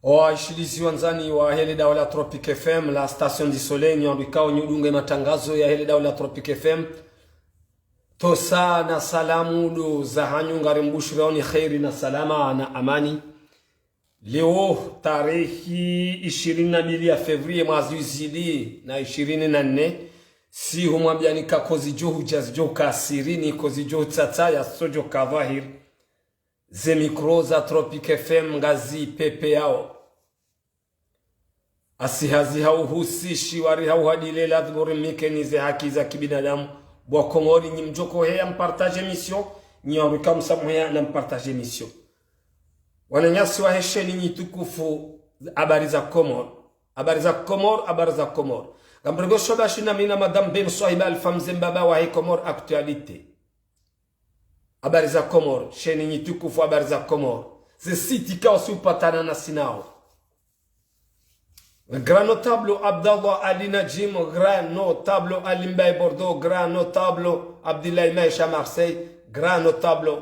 Waishilizi wanzani wa hele dawla Tropic FM, la station di Soleil nyandikao nyudunge matangazo ya hele dawla Tropic FM. Tosa na salamu do za hanyu ngari mbushiraoni khairi na salama na amani. Leo tarehi 22 ya Fevrier mwezi uzidi na 24 si humwambiani kakozi johu jazjo kasirini kozi johu tata ya sojo kavahir ze mikroza Tropic FM ngazi pepe yao asihazi hauhusishi wari hauhadile ladhuri mikenize haki za kibinadamu bwa Komori nyimjoko hea mpartage mission nyaruka msamuhea na mpartage mission wananyasi wa hesheni nyitukufu habari za Komor habari za Komor gambrego shoba shina mina madame Ben Swahiba alfamze mbaba wa he Komor actualité habari za Komor sheni nyitukufu habari za Komor ze siti kao supatana na sinao grand notable Abdallah Ali Najim, grand notable Ali Mbaye Bordeaux, grand notable Abdillahi Maïcha Marseille, grand notable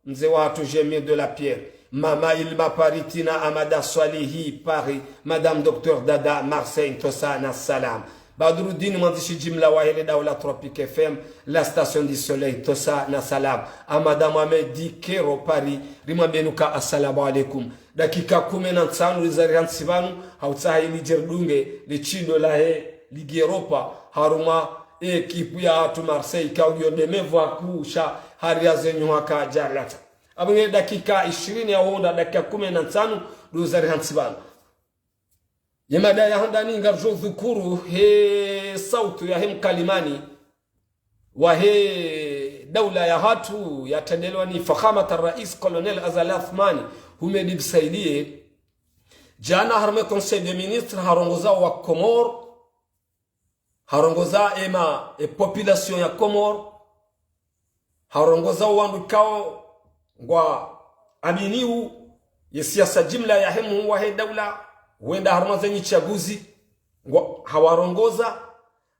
mzee watu Jemie de la Pierre, Mama Ilma Paritina Amada Swalihi Paris, Madame Docteur Dada Marseille Tosa na salam. Badruddin mwandishi jimla wa hele dawla Tropic FM, la station du Soleil Tosa na salam. Amada Mohamed Dikero Paris, rimambenuka assalamu alaikum. Dakika 15 zari hansibanu hautsaha ili jerdunge lichido la he ligi Europa haruma ekipu ya hatu Marseille kaudio demevo kusha haria zenyu haka jarlata abenge dakika 20 ya honda dakika 15 zari hansibanu yemada ya handani ngarjo dhukuru he sautu ya hem kalimani wa he dawla ya hatu ya tendelwa ni fakhamata rais Colonel Azali Athmani humedi bisaidie jana harme conseil de ministre harongoza wa Komor harongoza ema population ya Komor harongoza wandu kao ngwa aminiu ya siasa jimla ya hemu wa he dawla wenda harma zenye chaguzi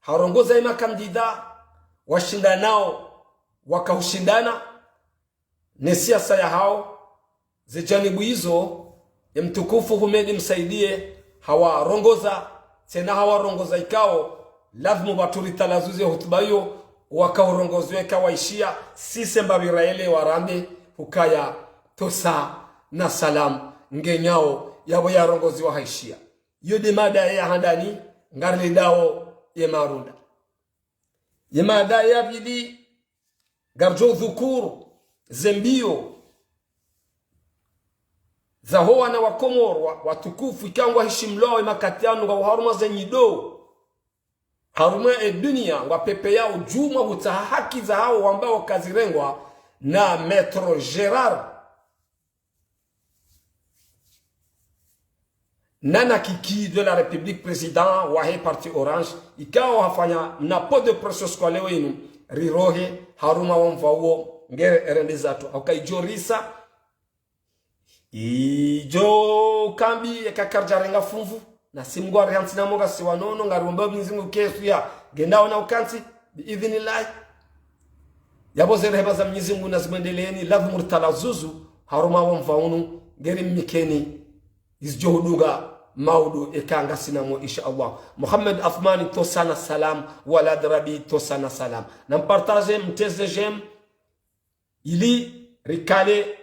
harongoza ema kandida washindanao wakahushindana ne siasa ya hao zijanibu hizo ya mtukufu humedi msaidie hawarongoza tena hawarongoza ikao lazima baturi talazuze hutuba hiyo wakaurongozwe kawaishia sise mbabiraele warambe hukaya tosa na salam ngenyao yabo ya rongozi wa haishia yode mada ya handani ngarli dao ya marunda yemada ya vili garjo dhukuru zembio za hoa na wakomor watukufu ikangwa heshimlao imakatiano wa haruma za nyido haruma dunia wa pepe yao juma utaha haki za hao ambao kazirengwa na Maître Gérard Nana Kiki de la République président wa he parti Orange ikao hafanya na pot de processus kwa leo inu rirohe haruma wamfauo ngere erendezatu akaijorisa ijo kambi ekakarjarenga funvu na simgwa rihantina moga siwanono ngarumba mzingu kesu ya gendao na ukanti biidhnillah yabo zereba za mzingu nazimendeleeni lavu murtala zuzu haruma wamfaunu ngeri mikeni izjohuduga maudu ekanga sinamo insha Allah Muhammad Athmani tosana salam wala drabi tosana salam na mpartage mteze jem ili rikale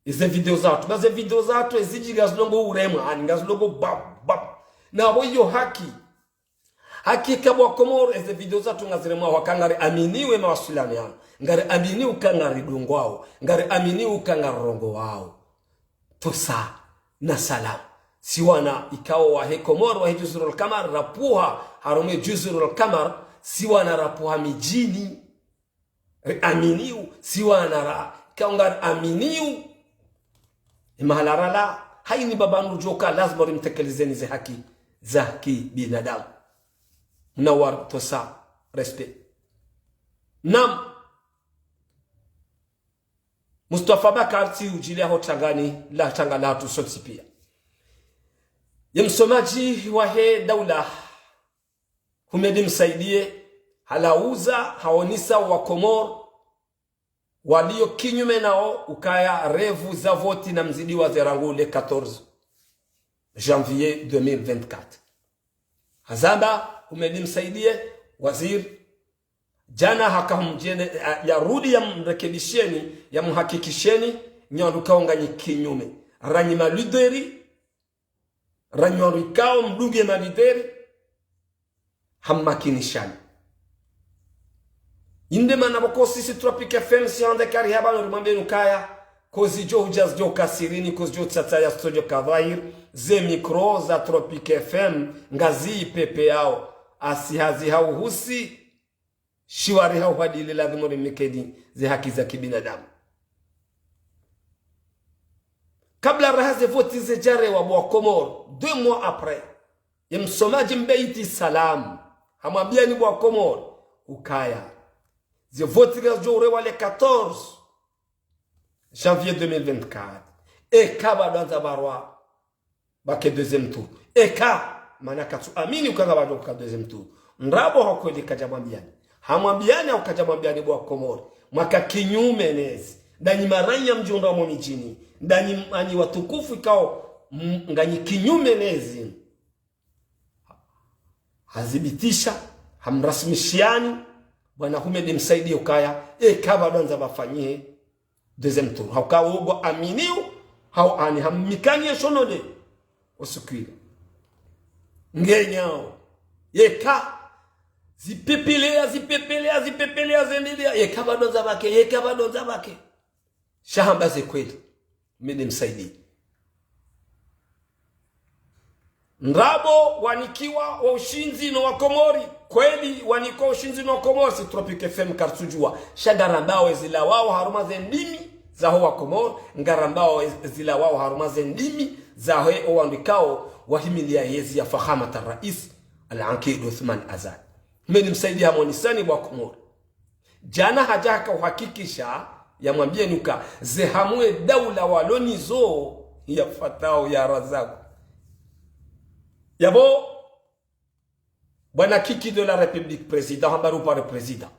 ize video zatu baze video zatu eziji gazlongo urema ani gazlongo bab na boyo haki kabwa Komor eze video zatu ngazirema wakangari aminiwe mawasulani ya ngari aminiu kangari dongo wao ngari aminiu kangari rongo wao tosa na salam siwana ikao wa he Komor wa he Juzurul Kamar rapuha harume Juzurul Kamar siwana rapuha mijini aminiu siwana ra kaungar aminiu imahalarala haini babanu joka lazima rimtekelezeni ze haki za binadamu nawar tosa respect nam Mustafa Bakar ujile hotangani la tangala tu sotsi pia yemsomaji wa he dawla humedi msaidie halauza haonisa wa Komor walio kinyume nao ukaya revu za voti na mzidi wa zerangule 14 janvier 2024. Hazamba umedi msaidie waziri jana hakamjene ya rudi ya mrekebisheni ya muhakikisheni nyanduka nganyi kinyume ranyi malideri ranyi warikao mduge malideri hammakinishani inde manaboko sisi Tropic FM si ande kari haba normambe nukaya kozi jo hujaz jo kasirini kozi jo tsatsa ya studio kadhair ze mikro za Tropic FM ngazi pepe yao asihazi hau husi shiwari hau hadili lazimuri mikedi ze haki za kibinadamu. Kabla rahaze voti ze jare wa bwa Komoro 2 mois après ya msomaji mbeiti salam hamwambia ni bwa Komoro ukaya ze voti ga jore wale 14 janvier 2024 eka badanza barwa bake deuxième tour eka manaka tu amini ukanga bado ka deuxième tour ndrabo hakweli kajamwambiani hamwambiani au kajamwambiani bwa Komoro mwaka kinyume nezi ndani maranya mjionda wa mijini ndani ani watukufu ikao ngani kinyume nezi hazibitisha hamrasmishiani bwana Humedi msaidie ukaya kaba donza bafanyie deuxième tour hauka ugo aminiu hau ani hammikanye shonode osukwira ngenyao yeka zipepelea zendelea kaba donza bake shahamba ze kweli Humedi msaidie ndrabo wanikiwa wa ushinzi no wakomori kweli waniko ushinzi no wakomori si Tropic FM kartujua shagarambao zila wao haruma zendimi za ho wakomori ngarambao zila wao haruma zendimi za ho wandikao wahimilia yezi ya fahamata rais al-Ankid Uthman Azad Humedi msaidia monisani wa Komori jana hajaka uhakikisha ya mwambie nuka zehamwe daula walonizo ya fatao ya razaku yabo bwana Kiki de la République président hambaru par président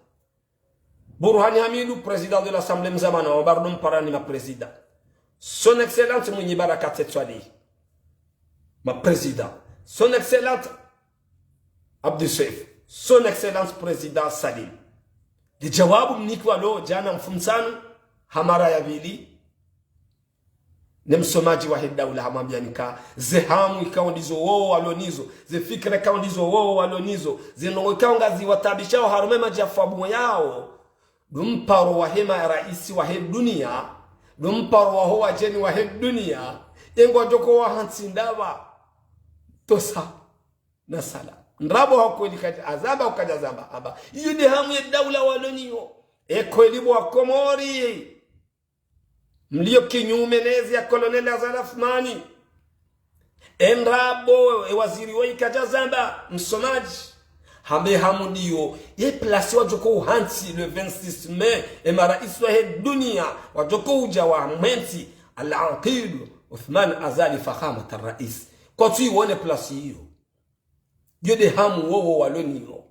Burhani Hamidou président de l'Assemblée mzamana wabardum parani ma président son excellence mwenye baraka Tswali ma président son excellence Abdou Seif son excellence président Salim di jawabu mnikwa lo jana mfumsanu hamara ya vili nemsomaji wa daula hamwambianika zehamu ikao ndizo wao walonizo ze fikra ikao ndizo wao walonizo zino ikao ngazi watabishao harume majafabu yao dumparo wa hema raisi wa dunia dumparo wa hoa jeni wa dunia yengo joko wa hansindawa tosa na sala ndrabo hakweli kati azaba ukajazamba aba iyo de hamu ya daula waloniyo kweli bwa Komori mlio kinyume nezi ya Kolonel Azad Afmani enrabo waziri wa ikajazamba msomaji hambe hamudio ye plasi wajoko uhansi le 26 mai emara iswa dunia wajoko uja wa mwenzi al-Ankid Uthman Azad fahamata rais kwa tu iwone plasi hiyo yode hamu wowo waloniyo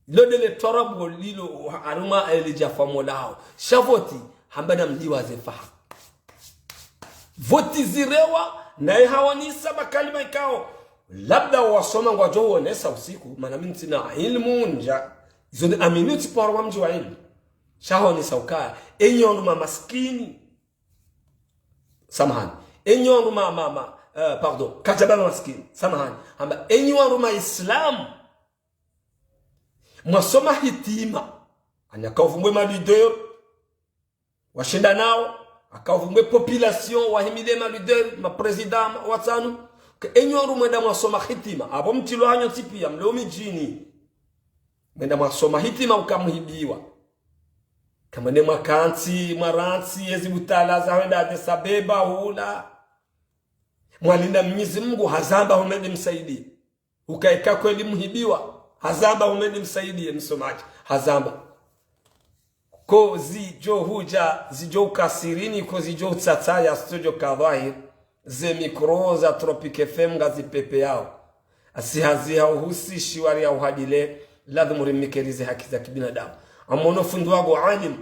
lode le torabo lilo aruma elijafamolao shavoti hambana mdiwa zefaha voti zirewa na hawanisa makalima ikao labda wasoma ngwajo wonesa usiku maana mimi sina ilmu nja zone aminuti parwa mji wa ilmu shahonisa ukaya enyonu maskini samahani enyonu pardon kajaba maskini samahani hamba enyonu islam mwasoma hitima anyakavumbwe malideur washinda nao akavumbwe population wahimile ma leader ma president watanu ke enyoru mwenda mwasoma hitima abo mtilo hanyo tipia mleo mijini mwenda mwasoma hitima ukamhibiwa kama ne makanti maranti yezi butala za wenda de sabeba hula mwalinda Mwenyezi Mungu hazamba Humedi msaidie ukaeka kweli mhibiwa hazamba Humedi msaidie msomaji hazamba ko zijo huja zijo kasirini ko zijo tsatsa ya studio kadhair ze mikro za Tropic FM ngazi pepe yao asihazi hao husi shiwari ya uhadile lazima rimikelize haki za kibinadamu amono fundi wangu alim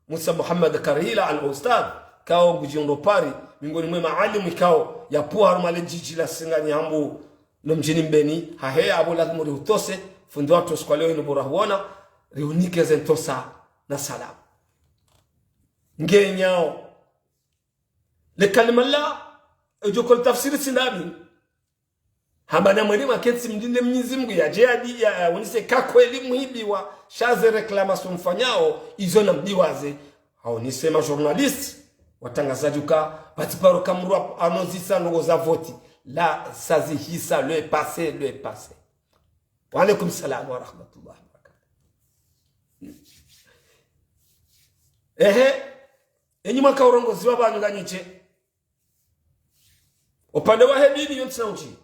Musa Muhammad Karhila al-Ustad kao gujindo pari mingoni mwe maalimu kao ya puha harumale jiji la singani hambu no mjini Mbeni hahe abo lazima riutose fundi watu kwa leo inubura huona riunike zentosa na salam ngenyao le kalima la ujokol tafsiri sinabi habana mwalimu kensi mdinde Mwenyezi Mungu ya jadi ya unise kako elimu hibiwa shaze reclamation mfanyao izo na mdiwaze hao nisema journalist watangazaji ka batiparo kamru anozisa ngo za voti la sazi hisa le passé wa alaykum salam wa rahmatullahi wa barakatuh enyi mwaka urongozi wabanganyiche upande wa hedini yontsina uchi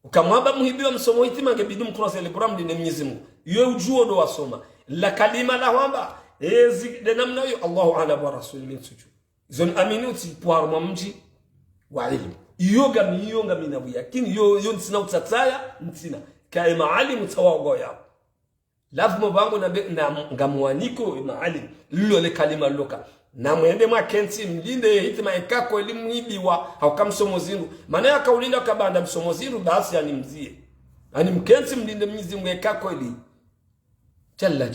ukamwamba muhibiwa msomo hitima ngebidi mkurasa ile Qur'an dine Mwenyezi Mungu yo ujuo do wasoma la kalima la wamba ezi de namna yo Allahu ala wa rasul min suju zon amini uti puarma mji wa ilmu yoga mina buya kini yo ntsina utatsaya ntsina kai maalim tawagoya lazima bangu na ngamwaniko maalim lilo le kalima loka na mwende makenti mlinde hitima ekako elimu hibiwa haukamsomo zindu maana yakaulinda kabanda msomo zindu basi animzie ani mkenti mlinde Mwenyezi Mungu ekako eli jalla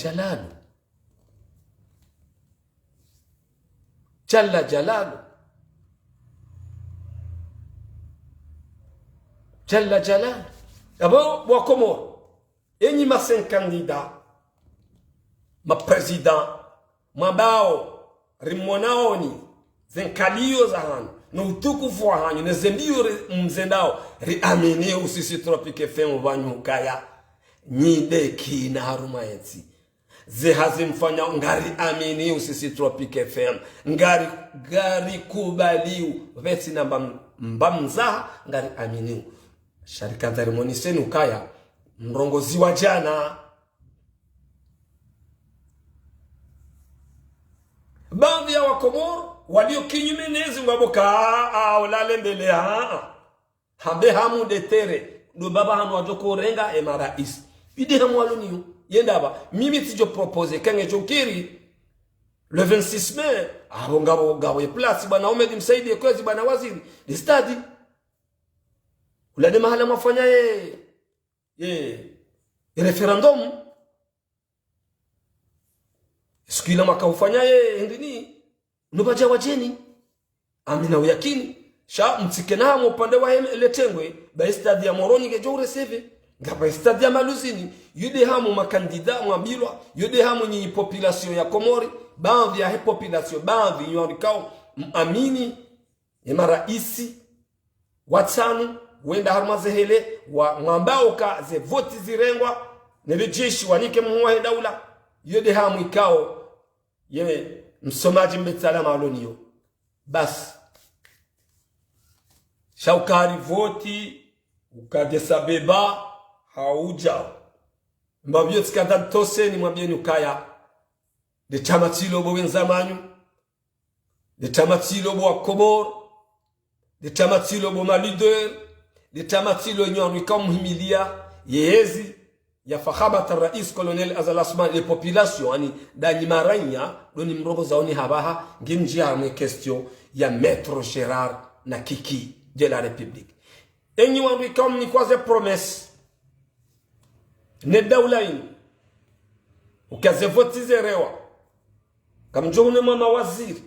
jalalu abo wakomo enyi masen candidat ma president mabao rimonaoni zenkalio za hanyu na utukufu wa hanyu na zembio mzendao riamini usisi Tropic FM vanyu kaya nyide kina haruma yeti zehazi mfanya ngari amini usisi Tropic FM ngari kubaliu veti na mbamzaha ngari amini sharika za rimonisenu kaya mrongozi wa jana baadhi ya wakomoro walio kinyume nezi mbaboka walale mbele hambe hamu detere ndo baba hanu wajoko renga emarais bide hamu waloniyo yendaba mimi tijo propose kenge chokiri le 26 mai ngabo ya place bana Omedi msaidie kwezi bana waziri di study ulade mahala mafanya referendum sikila makaufanya ndini nubaja wajeni amina uyakini sha mtikena mu upande wa letengwe ba stade ya Moroni gejo receive ngaba stade ya Maluzini yude hamu makandida mwabilwa yude hamu nyi population ya Komori baadhi ya population baadhi yandikao amini ya maraisi watano wenda harmazehele wa ngambao ka ze voti zirengwa ne jeshi wanike muwa daula yude hamu ikao ye msomaji mbetalama aloniyo bas shaukari voti ukadesa beba hauja mbabyo tsikata tose ni mwabieni ukaya de tamatilo bo wenzamanyu de tamatilo bo Komor de tamatilo bo malider de tamatilo nyonu ikamhimilia yezi ya fahamata rais colonel Azal Asman les populations ani dani maranya doni mrogo zaoni habaha nginjia ame question ya maître Gérard na Kiki de la République enyi wandu ikam ni kwaze promesse ne daulain ukaze votize rewa kamjone mama waziri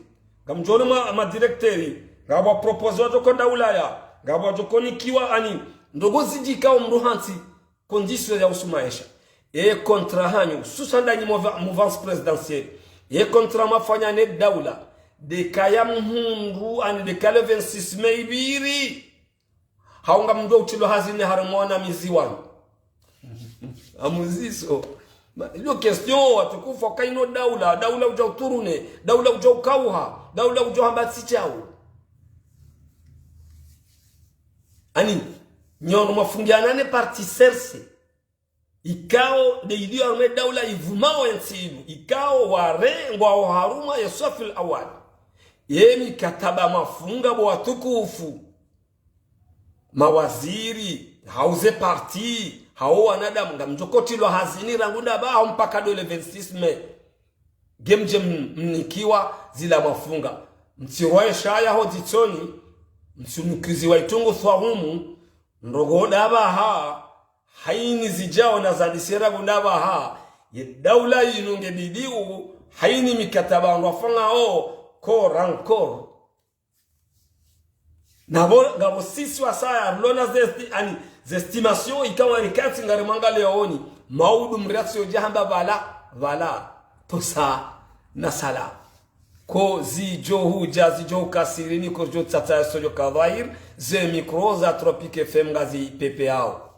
kamjone ma directeur ngabo propose wato ko daulaya ngabo jokoni kiwa ani ndogo zijikao mruhansi conditions ya usumaisha kontra hanyu susandani mouvance présidentielle kontra mafanya ne daula de kaya mhundu ani de kale 26 Mei biri haunga mdo uchilo hazine harmona miziwani amuziso Iyo question watukufa kaino daula uja uturune, daula uja ukauha, daula uja hambati chao. Ani, nyono mafungianane parti serse. Ikao de idio arme daula ivumao yansibu. Ikao warengwa haruma ya sofil awad. Yemi kataba mafunga watukufu. Mawaziri, hauze parti, hao wanadamu ngamjokoti lo hazini rangunda ba mpaka dole 26 Mei. gemje mnikiwa zila mafunga mtiroe shaya ho titsoni msunukizi wa itungu thwahumu ndogo dabaha haini zijao na zadisera gudabaha ye daula yinunge bidiu haini mikataba ngwafanga ko rancor ngabo sisi wasaya lona zestimation ikawa rikati ngari mangale yaoni maudu mratio jahamba vala tosa na sala ko zijo kasirini ko jo tata sojo kadhair ze micro za Tropique FM ngazi pepao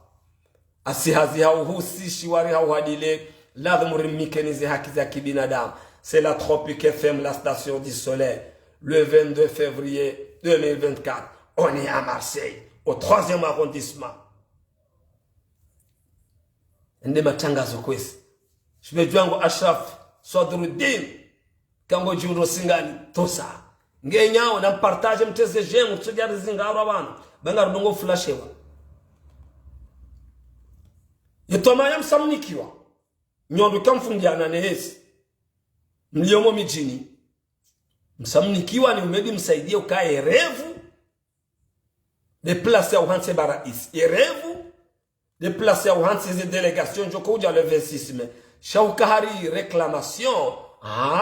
asihazi hao husishi wari hao hadile lazima rimikenize haki za kibinadamu. C'est la Tropique FM, la station du soleil, le 22 février 2024. On est à Marseille, au 3e arrondissement. Nde matangazo kwesi. Shimejwangu Ashraf Sadruddin kango juro singani tosa. Ngenyao na partage mteze jemu tsojari zingaro abantu. Banga rudongo flashewa. Yetomaya msamnikiwa. Nyondo kamfungiana nehesi. Mliomo mijini. Msamnikiwa ni umedi msaidie ukae revu. Deplace ya uhanse barais. Erevu. Deplace ya uhanse ze delegation joko uja le 26 mai. Shaukahari reclamation.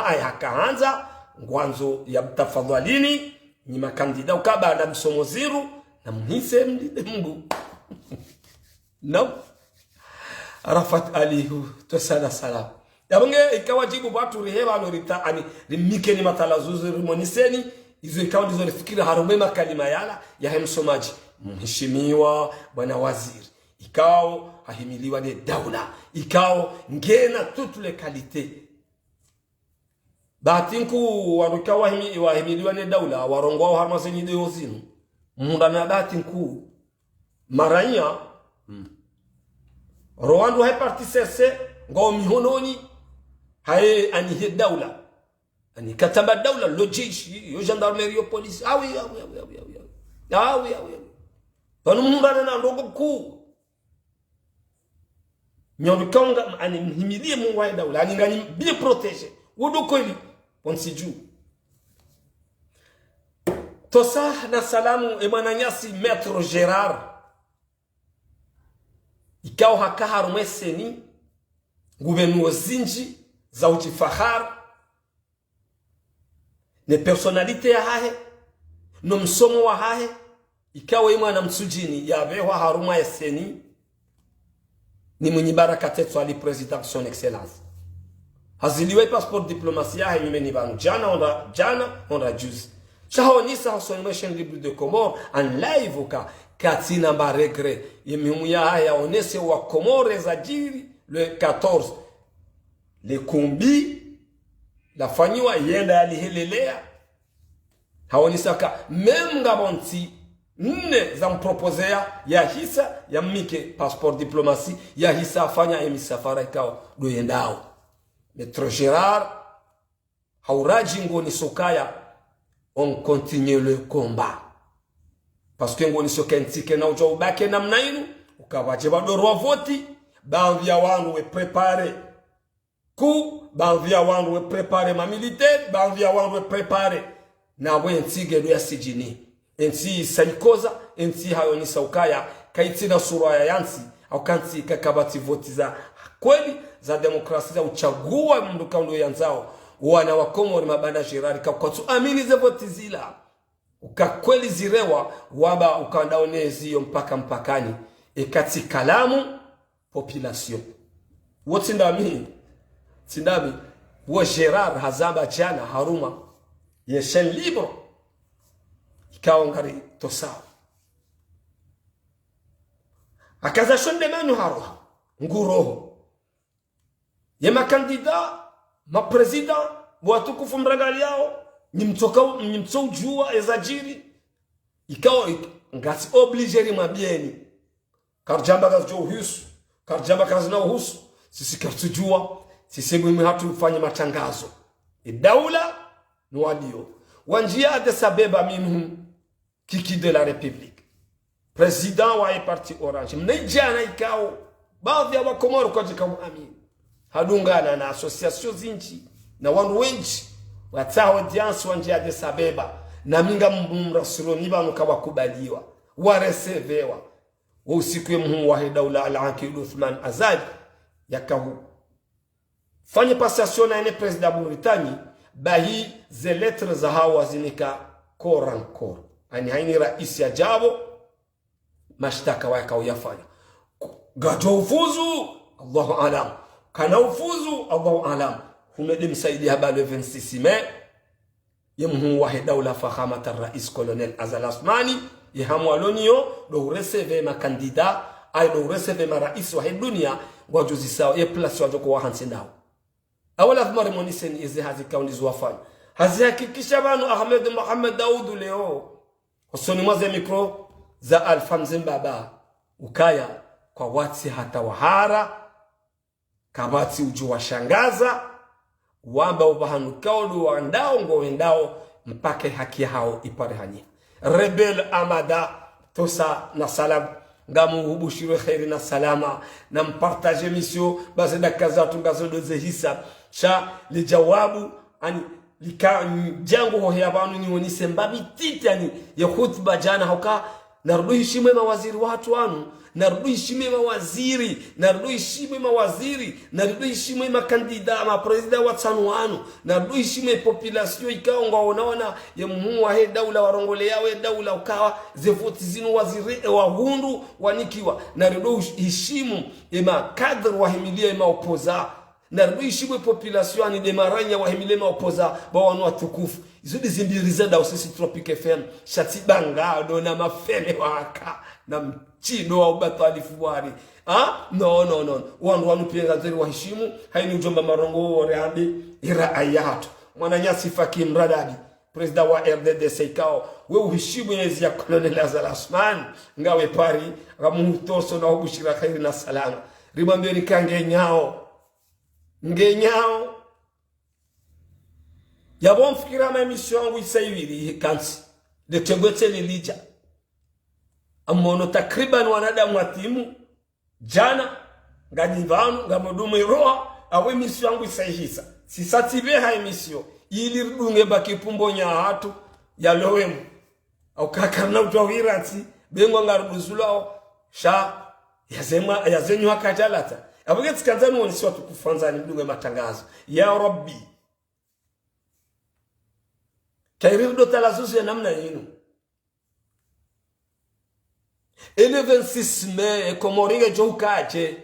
Ayakaanza. Ngwanzo ya tafadhalini. Ni makandida ukaba na msomoziru. Na mhise mlide mbu. No. Arafat alihu. Tosana salam. Yabonge ikawajibu watu riheba lorita ani rimike ni matalazuzu rimoniseni izo ikawa ndizo lifikira harumema kalima yala ya hemsomaji mheshimiwa bwana waziri ikao hahimiliwa ne daula ikao ngena tutule kalite batinku waruka wahimiliwa ne daula warongwa harmasenyi deozinu mundana batinku maranya Rwandu hai parti sese ngo mihononi hae anihe daula ani katamba daula lojishi yo gendarmerie yo police awi banu mungana na ndongo ku nyondo kanga ani mhimilie mungu wa daula ani ngani bien protéger wodo koili ponsiju tosa na salamu emananyasi maître Gérard ikao hakaharu mweseni gouverneur zinji za utifahar ne personalite ya hahe no msomo wa hahe ikawa ima na msujini ya vewa haruma eseni ni mwenye baraka tetu ali president son excellence haziliwe passport diplomasia hae mimeni banu jana onda juzi shahonisa hasonimation libre de Comores en live uka katina mbaregre yemimu ya haya onese wa Comores za jiri le 14 le kumbi la fanyiwa yenda alihelelea haonisaka même ngabonti nne za mpropozea ya hisa ya mike passeport diplomatie ya hisa afanya emisafara ikao do yendao Maître Gérard hauraji ngoni sokaya on continue le combat parce que ngoni sokentike na ujo ubake namna inu ukawaje badoro voti banvia wangu we prepare ku banvia wangu we prepare ma militaire banvia wangu we prepare na we ntige do ya sijini ensi saikoza ensi hayo ni saukaya kaitina sura ya yansi au kanti kakabati voti za kweli za demokrasia za uchagua mnduka ndo yanzao wana wa Comores mabanda Gerard kwa amini ze voti zila ukakweli zirewa waba ukandaonezi yo mpaka mpakani ekati kalamu population wote ndami tindami wo Gerard hazamba jana haruma ye chaîne libre ikao ngari tosa akaza shonde manu haruha nguroho ye makandida ma president watukufu mrangali yao ni mtso jua ezajiri ikao ngati obligeri mabieni karjamba kazo husu karjamba kazo na husu sisi katujua sisi mimi hatufanye matangazo daula nwadio wanjia Addis Abeba minhum kiki de la République président wa parti orange mnejana ikao baadhi ya wa Comores kwa jikamu amin hadungana na association zinchi na wandu wenji watawa diansi wanje Addis Abeba na minga mrasuloni banu kawakubaliwa waresevewa wa usiku ya mhumu wa daula al-Aqid Uthman Azad yakahu fanya passation na ene president Mauritania bahi ze lettres za hawa zinika korankor ani haini raisi ya jabo mashtaka waka uyafanya gato ufuzu Allahu alam kana ufuzu Allahu alam humedi msaidi haba le 26 mai yemhu wa daula fakhamat ar-rais colonel Azal Asmani yehamu alonio do receive ma candidat ay do receive ma rais wa dunia wajuzi sawa e place wa joko wa hansi nao awala thmari monisen izi hazi kauni zuwafanya hazi hakikisha banu Ahmed Mohamed Daoud leo usoni mwaze mikro za Alfamzin Baba ukaya kwa wati hata wahara kabati uju washangaza wamba ubahanukao luwandao ngowendao mpake haki hao ipare hania rebel amada tosa na salam ngamu hubushiru khairi na salama na mpartage misio basi dakazatu ngazodo zehisa sha li jawabu ani lika jangu ho yabanu ni woni sembabi titani ya khutba jana hoka narudu heshima mawaziri watu wanu narudu heshima mawaziri narudu heshima mawaziri narudu heshima makandida ma president wa tsanwanu narudu heshima population ikaonga onaona ya mhumu wa daula warongole yawe daula ukawa zevoti zinu waziri wa hundu wanikiwa narudu heshima ema kadr wa himilia ema opoza narudu heshima population ni demaranya wa himilia ema opoza ba wanu watukufu izo dizimbiriza da usisi Tropic FM shatibanga dona mafele waka na mchido wa ubatalifu wari no wanu pienga zeri wa heshimu haini ujomba marongo oreandi ira ayatu mwana nyasi Faki Mradadi president wa RDDC ikao we uheshimu yezi ya Colonel Azal Asmani ngawe pari ramuhutoso na hubushira khairi na salama ribambio nikange nyao ngenyao yabo mfikira ma emission yangu isaibiri kansi de tegwete lilija amono takriban wanadamu atimu jana ngadivanu ngamodumu roa awe emission yangu isaihisa sisatibe ha emission ili rudunge baki pumbonya hatu ya lowemu au kakarna utawirati bengo ngarubuzulao sha yazenyu hakajalata abugeti kanzani wonisi watu kufanzani rudunge matangazo ya rabbi kairi do talazuzu ya namna yinu ele 26 mai komoringe joukaje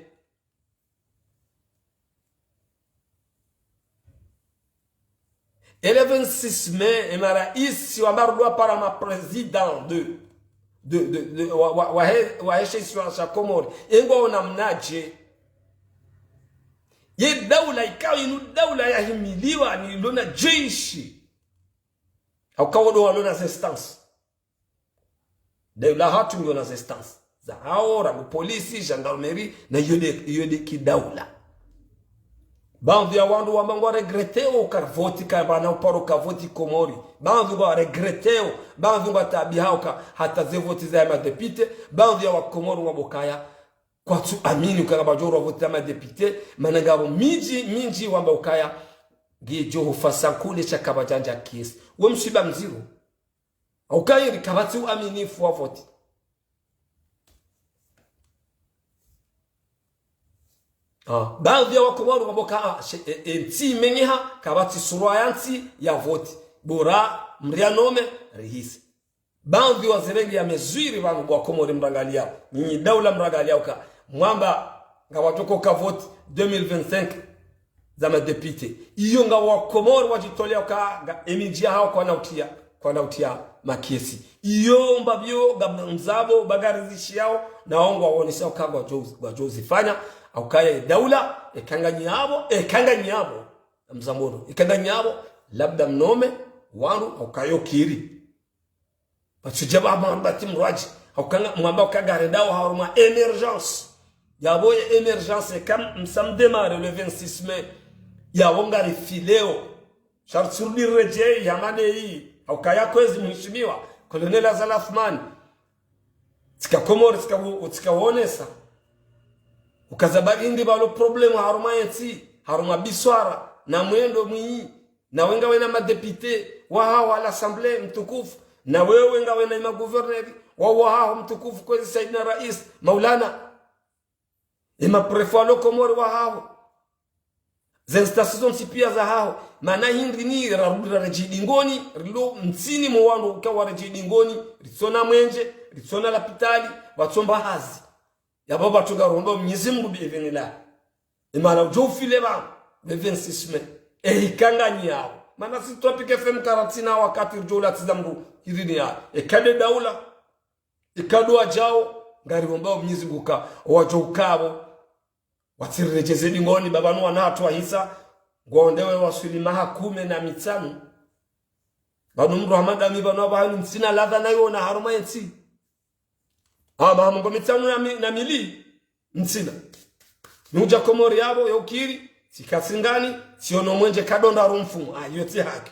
ele 26 mai emara isi wambarudwa para ma president de wa heshima sa Komori engwa onamnaje ye daula ikawa inu daula ya himiliwa ni lona jeshi au kawodo walona assistance daula hatu ndio na assistance za haora polisi gendarmerie na yode kidaula bandi ya wandu wa mango regreteo karvoti ka bana uparo ka voti Komori bandi wa regreteo bandi wa tabia ka hata zevoti za ma depute bandi ya wa Komori wa bokaya kwa tu amini ukanga bajoro voti ma depute manangabo minji wa bokaya gijo hufasa kule cha kabajanja kiesi we mshiba mziru au kairi kabati uaminifu wa voti baadhi ya Wakomori waboka enti menyeha kabati suruayanti ya voti bora mrianome rihisi baadhi wa zirengi ya mezwiri wangu Wakomori mrangalia nyinyi daula mrangalia uka mwamba ngawatoko ka voti 2025 za madepite iyo nga Wakomori wajitolea ka emijia hao kwa nautia makiesi iyo mbabio mzabo bagarizishi yao na ongo waonisa ukagwa wajozi fanya au kaya daula ekanganyabo mzamono ekanganyabo labda mnome wangu au kayo kiri batujaba mambati mraji au kanga mwamba ukagare dawa haruma emergence yabo emergence kam msamdemare le 26 mai ya wongari fileo shartsuri reje yamane hii au kaya kwezi mheshimiwa Colonel Azal Asmani tika Komori tika wonesa ukazabagi ndi balo problemu haruma yenti haruma biswara na mwendo mwii na wenga wena madepite wa hao ala assemblée mtukufu na wewe wenga wena maguverneri wa hao mtukufu kwezi Saidina Rais Maulana ima prefalo Komori wa hao zenstasizon sipia za hao maana hindi ni rarudira rejidingoni rilo mtsini mwano ukawa rejidingoni ritsona mwenje ritsona lapitali watsomba hazi ya baba tugaromba Mwenyezi Mungu bivenila imana ujofile ba le 26 mai ikangani yao maana si topic FM 40 wakati ujola tizamru hirini ya ikade daula ikadwa jao ngari bomba Mwenyezi Mungu ka wajokabo watirejeze ngoni baba no wanatwa hisa gondewe wasulima hakume na mitano banu mru hamada mi banu abahani msina ladha nayo na haruma yensi aba mungo mitano na mili msina nuja Komori yabo yokiri sikasingani siono mwenje kadonda rumfu yote haki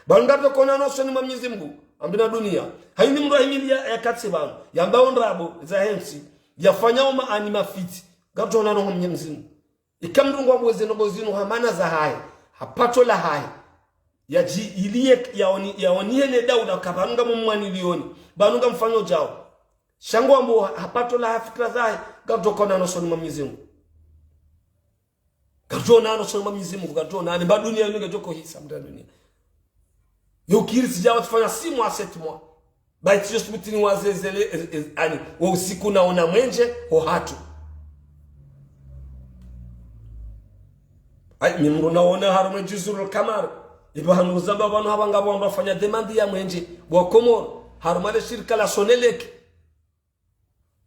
bangato kona no soni Mwenyezi Mungu ambina dunia haini mru himilia ya katse banu yambao ndrabo za hensi yafanyao maani mafiti gato na no Mwenyezi Mungu ikamrungu abweze no bozino hamana za hai hapato la hai yaji ilie yaonie ne dauda kabanga mumwani lioni banunga mfanyo jao shango ambo hapato la fikra za gato kona no soni Mwenyezi Mungu gato na no soni Mwenyezi Mungu gato na ba dunia yunga joko hisa mda dunia yokiri sijawa tufanya 6 mois 7 mois baiti just mutini wazezele ani wa usiku naona mwenje ho hatu ai mimru naona harume juzurul kamar ibahanu zamba banu habanga bo ndafanya demande ya mwenje bo Komoro harumale shirika la Sonelek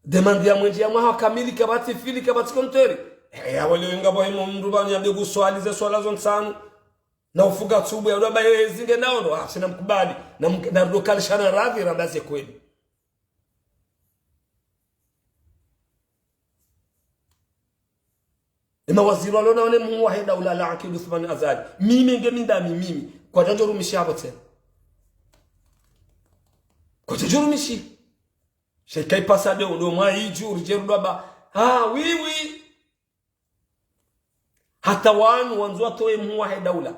demande ya mwenje ya mwa kamili kabati fili kabati konteri ya wale wenga bo mimru banu ya begu swali za swala zon sanu na ufuga tsubu ya roba zinge naondo sina mkubali na lokal shana radhi rambaze kweli ima waziri walona wane muwahida ulala Akil Uthman Azali mimi ngeminda mimi kwa janjo rumishi hapo tena kwa janjo rumishi shekai pasade ndo mwa hiju urjeru baba wiwi hata wanu wanzwa toe muwahida ula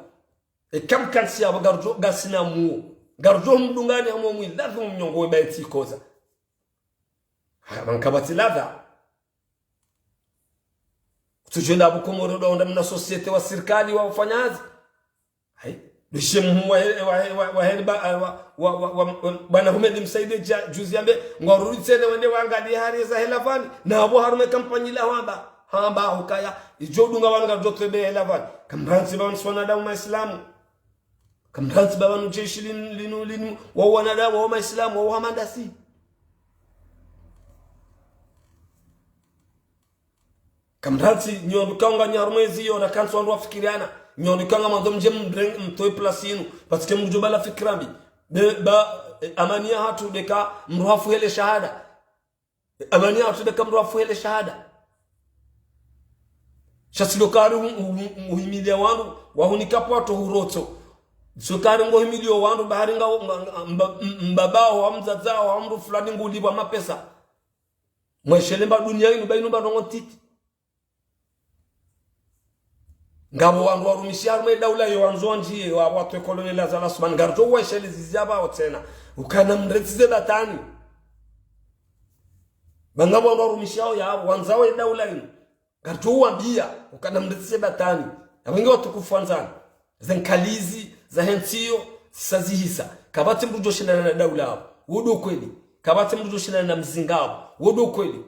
kam kansi aba garjo gasina mu garjo mdungani hamo mu ladhu mnyongo baiti koza mankabati ladha tujenda abo Komoro ndo ndamna societe wa serikali wa ufanyazi hai bishemu wa helba bana humedi msaide juzi ambe ngoruri tsene wende wangadi hari za helavani na abo harume kampani la hamba hukaya ijodunga wanga jotebe helavani kamranzi ba nswana da Uislamu kamranzi ba wanu jeshi linu wa wanada wa Uislamu wa mandasi kamranzi nyondo kanga nyarmezi yona kanso ndo afikiriana nyondo kanga mando mje mtoe plasinu parce que mjobala fikrambi ba amania hatu deka mruhafu hele shahada amania hatu deka mruhafu hele shahada shasilokari muhimilia wandu wahunikapo watu huroto sokari ngo himilio wandu bahari nga mbabao wa mzazao wa mru fulani ngulibwa mapesa mweshelemba dunia inu bainu bandongo titi ngabo wandu warumishia rume daula yo wanzonji wa watu kolonela za Osman garjo weshele zizaba otena ukana mretsize batani bangabo wandu warumishia ya wanzawe daula inu garjo wambia ukana mretsize batani abengi watukufu wanzana zenkalizi za hensio sazihisa kabati mrujo shina na daula wodo kweli kabati mrujo shina na mzingao wodo kweli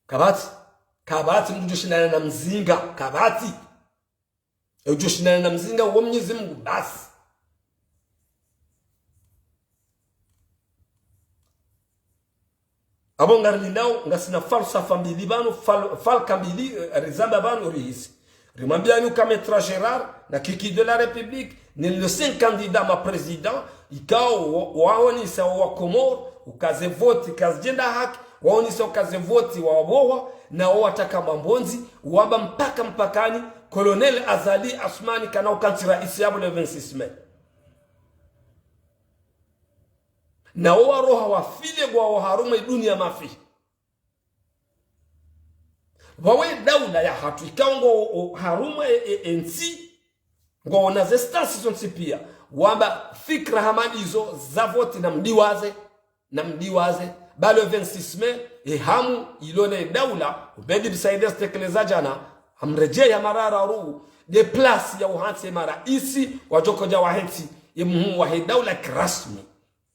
kabati mrujo shina na mzinga kabati mrujo shina na mzinga wa Mwenyezi Mungu basi abonga linao ngasina falsafa mbili banu falka mbili rizamba banu rihisi rimambia nous Kametra Gérard na kiki de la République ni le 5 candidat ma président ikao waoni sa wa Komoro ukaze vote kazjenda haki waoni sa ukaze vote wa waboa na wataka mambonzi waba mpaka mpakani Colonel Azali Asmani kana ukantira isiabu le 26 mai na roha wafile kwa waharume dunia mafi wawe daula ya hatu ikaongo haruma ensi ngo na zestasi zonse pia wamba fikra hamadizo za vote na mdiwaze balo 26 Mei hamu ilone daula ubedi bisaidia stekeleza jana amrejea ya marara ru de place ya uhansi mara isi wajokoja wahensi yemuhu wa daula kirasmi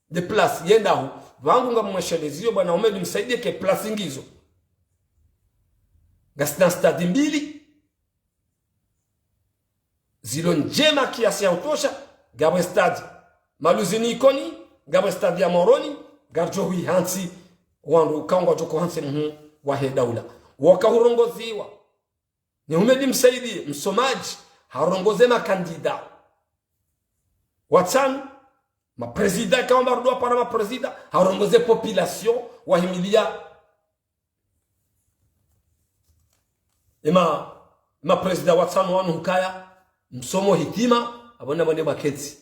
de place yendahu vangu nga mweshelezio bwana umedi msaidie ke place ngizo gasina stadi mbili zilo njema kiasi ya utosha gabo stadi maluzini ikoni gabo stadi ya moroni garjohi hansi wandu kaunga joko hansi wa daula wakahurongoziwa ni umedi msaidie msomaji harongoze makandida watano maprezida kaomba rudwa para maprezida harongoze population wahimilia ma prezida watano wanu hukaya msomo hitima abona mwende maketi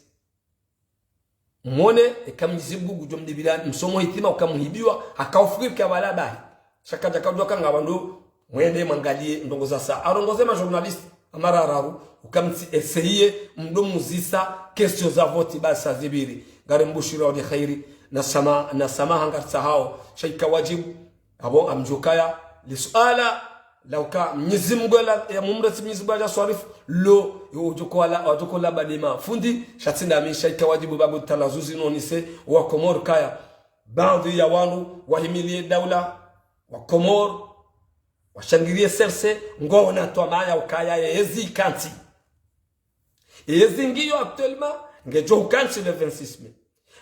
mwone ekamnyizibu gujomdibila msomo hitima ukamuhibiwa hakaufirika wala bahi shakaja kaudwaka ngabandu mwende mangalie ndongoza saa arongoze ma journalist amara araru ukamti eseye mdomu zisa kesho za voti basa zibiri gari mbushira wa khairi na sama hangarta hao shaika wajibu abo amjukaya lisuala lauka Mwenyezi Mungu ya mumrati Mwenyezi Mungu ya swarifu lo ujokola badima fundi shatinda misha ikawajibu babu talazuzi nonise wa Komor kaya baadhi ya wanu wahimilie daula wa Komor washangirie serse ngona to maya ukaya yezi kanti yezi ngiyo actuellement ngejo kanti le 26 Mei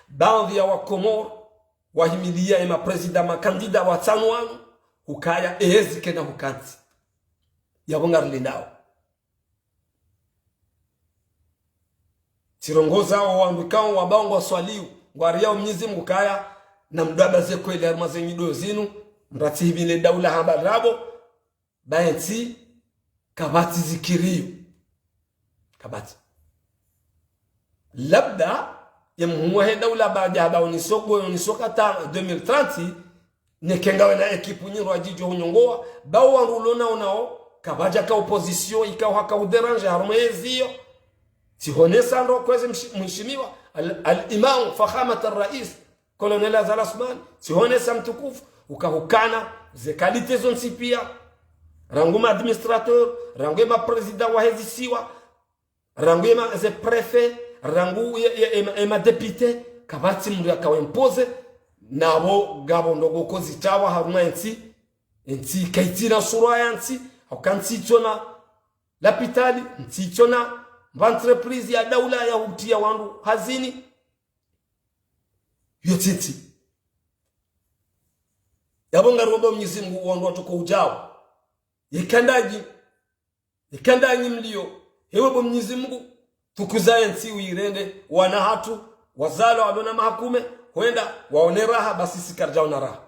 baadhi ya wa Komor wahimilia ema president makandida wa tano wanu ukaya ehezi kena hukanti yabongar linao tirongoza wandukao wabango swaliu ngwaria Mwenyezi Mungu kaya na mdaba ze kweli armazenyi dozinu mratibile daula hamba rabo baenti kabati zikirio kabati labda yemuwe daula baada ya unisoka ta 2030 nekenga wena ekipu nyiro ajijo hunyongoa bao warulona unao kabaja ka opposition ikaw haka uderange harmezio tihonesa ndo kweze mheshimiwa al-imam fakhamat ar-rais colonel Azal Asman tihonesa mtukufu ukahukana ze kalite zonsi pia ranguma administrateur ranguma president wa hezisiwa ranguma ze prefet rangu ema député kabati mndu akawempoze nabo gabo ndogo kozitawa haruma enti kaitina sura yanti akanti chona lapitali enti chona entreprise ya daula ya utia wandu hazini yotiti yabonga robo Mwenyezi Mungu wandu watoko ujao ikandaji mlio hewe bo Mwenyezi Mungu tukuzaye nti uirende wana hatu wazalo wadona mahakume huenda waone raha basi sikarjao na raha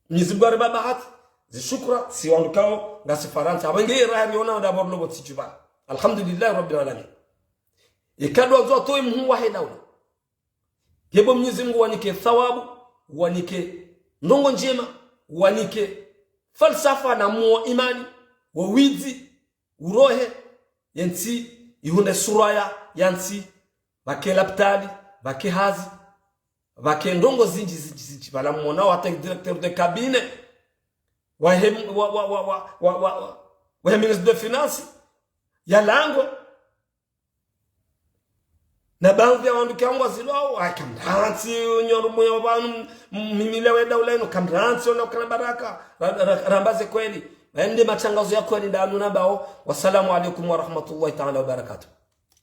Mwenyezi Mungu baba hati zishukra si wandukao ngasi faranta abenge raha niona ndaboro lobo tijuba alhamdulillah rabbil alamin ikadwa zo toi mhu wa daula yebo Mwenyezi Mungu wanike thawabu wanike ndongo njema wanike falsafa na muo imani wawizi urohe yanti ihunde suraya yanti bakelaptali bakehazi bakendongo zinji bala mona wa directeur de cabinet wa ministre de finance ya lango na baadhi ya wandu kangwa zilo akamranti nyoru moyo banu mimilewe daula ino kamranti ona kana baraka rambaze kweli ende matangazo ya kweli ndanu nabao. Wassalamu alaikum wa rahmatullahi ta'ala wa barakatuh.